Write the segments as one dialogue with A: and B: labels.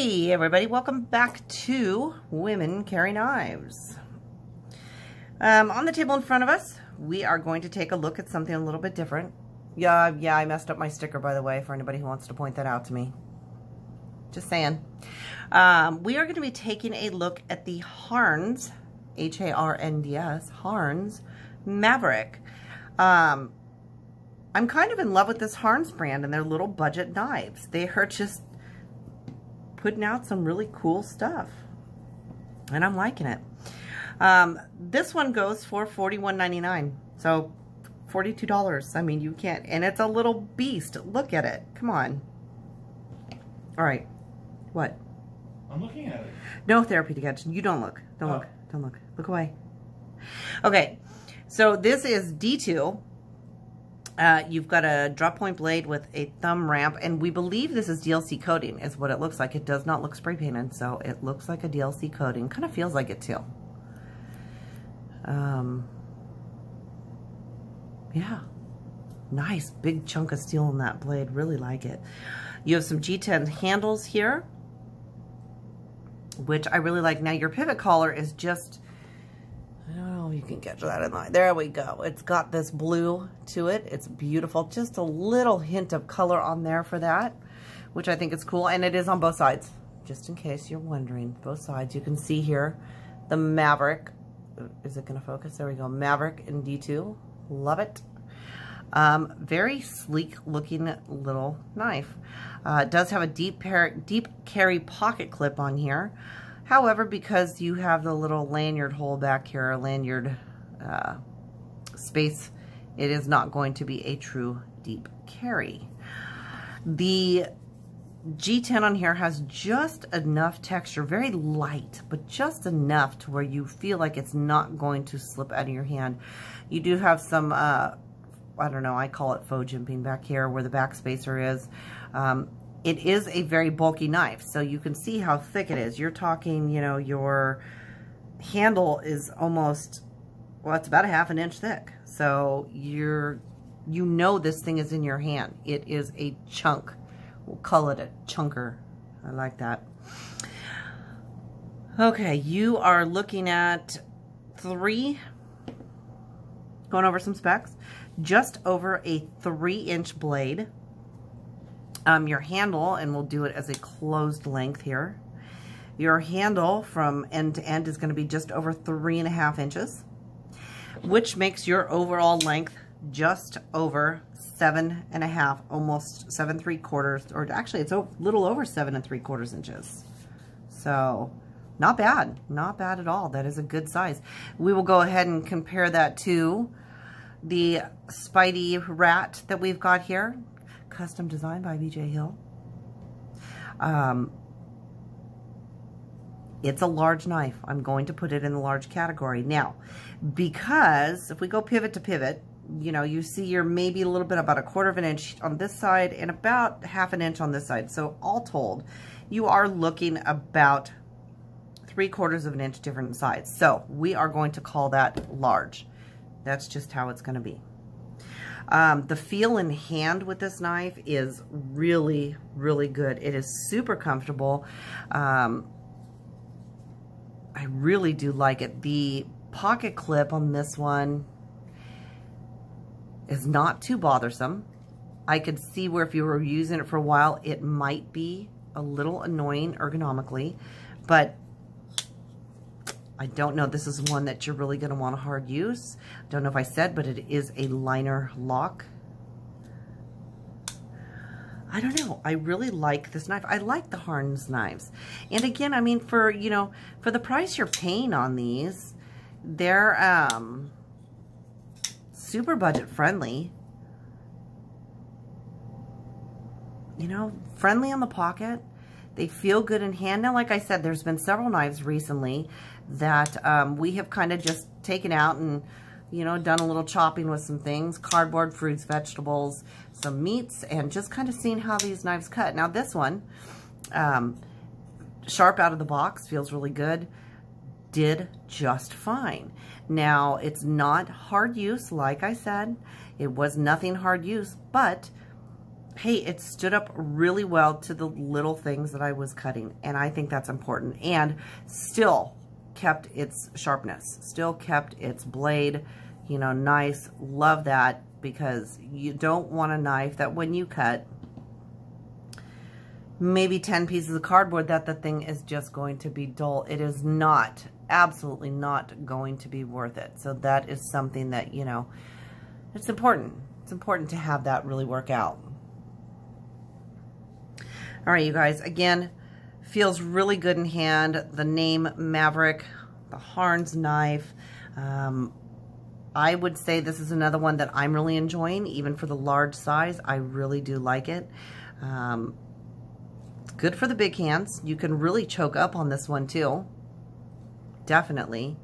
A: Hey everybody, welcome back to Women Carry Knives. On the table in front of us, we are going to take a look at something a little bit different. Yeah, I messed up my sticker, by the way, for anybody who wants to point that out to me. Just saying. We are going to be taking a look at the Harnds, H-A-R-N-D-S, Harnds Maverick. I'm kind of in love with this Harnds brand and their little budget knives. They are just putting out some really cool stuff, and I'm liking it. This one goes for $41.99, so $42. I mean, you can't, and it's a little beast. Look at it. Come on. All right. What?
B: I'm looking at it.
A: No therapeutic action. You don't look. Don't look. Don't look. Look away. Okay. So this is D2. You've got a drop point blade with a thumb ramp, and we believe this is DLC coating is what it looks like. It does not look spray painted, so it looks like a DLC coating. Kind of feels like it too. Yeah, nice big chunk of steel in that blade. Really like it. You have some G10 handles here, which I really like. Now your pivot collar is just, I don't know if you can catch that in line. There we go. It's got this blue to it. It's beautiful. Just a little hint of color on there for that, which I think is cool. And it is on both sides, just in case you're wondering. Both sides. You can see here the Maverick. Is it going to focus? There we go. Maverick in D2. Love it. Very sleek looking little knife. It does have a deep carry pocket clip on here. However, because you have the little lanyard hole back here, lanyard space, it is not going to be a true deep carry. The G10 on here has just enough texture, very light, but just enough to where you feel like it's not going to slip out of your hand. You do have some, I don't know, I call it faux jimping back here where the back spacer is. It is a very bulky knife, so you can see how thick it is. You're talking, you know, your handle is almost, well, it's about a ½ inch thick. So you know this thing is in your hand. It is a chunk. We'll call it a chunker. I like that. Okay, you are looking at going over some specs, just over a 3-inch blade. Your handle, and we'll do it as a closed length here. Your handle from end to end is going to be just over 3.5 inches, which makes your overall length just over 7.5, almost 7.75, or actually it's a little over 7.75 inches. So not bad, not bad at all. That is a good size. We will go ahead and compare that to the Spidey Rat that we've got here. Custom designed by BJ Hill. It's a large knife. I'm going to put it in the large category. Now, because if we go pivot to pivot, you know, you see you're maybe a little bit about a 1/4 inch on this side and about ½ inch on this side. So all told, you are looking about 3/4 inch different sides. So we are going to call that large. That's just how it's going to be. The feel in hand with this knife is really, really good. It is super comfortable. I really do like it. The pocket clip on this one is not too bothersome. I could see where if you were using it for a while, it might be a little annoying ergonomically, but I don't know. This is one that you're really going to want a hard use. Don't know if I said, but it is a liner lock. I don't know. I really like this knife. I like the Harnds knives. And again, I mean, for, you know, for the price you're paying on these, they're super budget friendly. You know, friendly on the pocket. They feel good in hand. Now, like I said, there's been several knives recently that we have kind of just taken out and, you know, done a little chopping with some things, cardboard, fruits, vegetables, some meats, and just kind of seeing how these knives cut. Now, this one, sharp out of the box, feels really good, did just fine. Now, it's not hard use, like I said. It was nothing hard use, but hey, it stood up really well to the little things that I was cutting. And I think that's important. And still kept its sharpness, still kept its blade, you know, nice. Love that, because you don't want a knife that when you cut maybe 10 pieces of cardboard, that the thing is just going to be dull. It is not, absolutely not going to be worth it. So that is something that, you know, it's important. It's important to have that really work out. All right, you guys, again, feels really good in hand. The name Maverick, the Harnds knife. I would say this is another one that I'm really enjoying, even for the large size. I really do like it. Good for the big hands. You can really choke up on this one too. Definitely.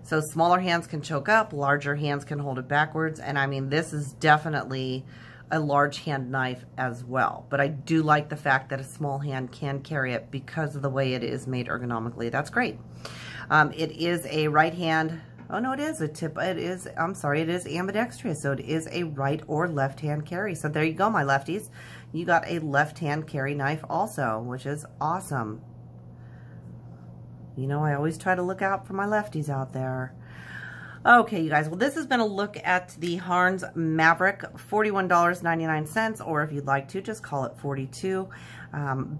A: So smaller hands can choke up, larger hands can hold it backwards. And I mean, this is definitely a large hand knife as well. But I do like the fact that a small hand can carry it because of the way it is made ergonomically. That's great. It is a right hand. Oh no, it is a tip. It is, I'm sorry, it is ambidextrous. So it is a right or left hand carry. So there you go, my lefties. You got a left hand carry knife also, which is awesome. You know, I always try to look out for my lefties out there. Okay, you guys, well, this has been a look at the Harnds Maverick, $41.99, or if you'd like to, just call it $42.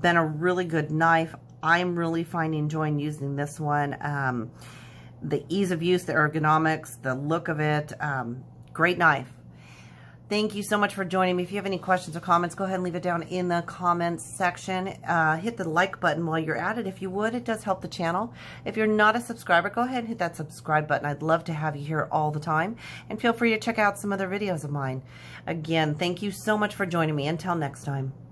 A: Been a really good knife. I'm really enjoying using this one. The ease of use, the ergonomics, the look of it, great knife. Thank you so much for joining me. If you have any questions or comments, go ahead and leave it down in the comments section. Hit the like button while you're at it if you would. It does help the channel. If you're not a subscriber, go ahead and hit that subscribe button. I'd love to have you here all the time. And feel free to check out some other videos of mine. Again, thank you so much for joining me. Until next time.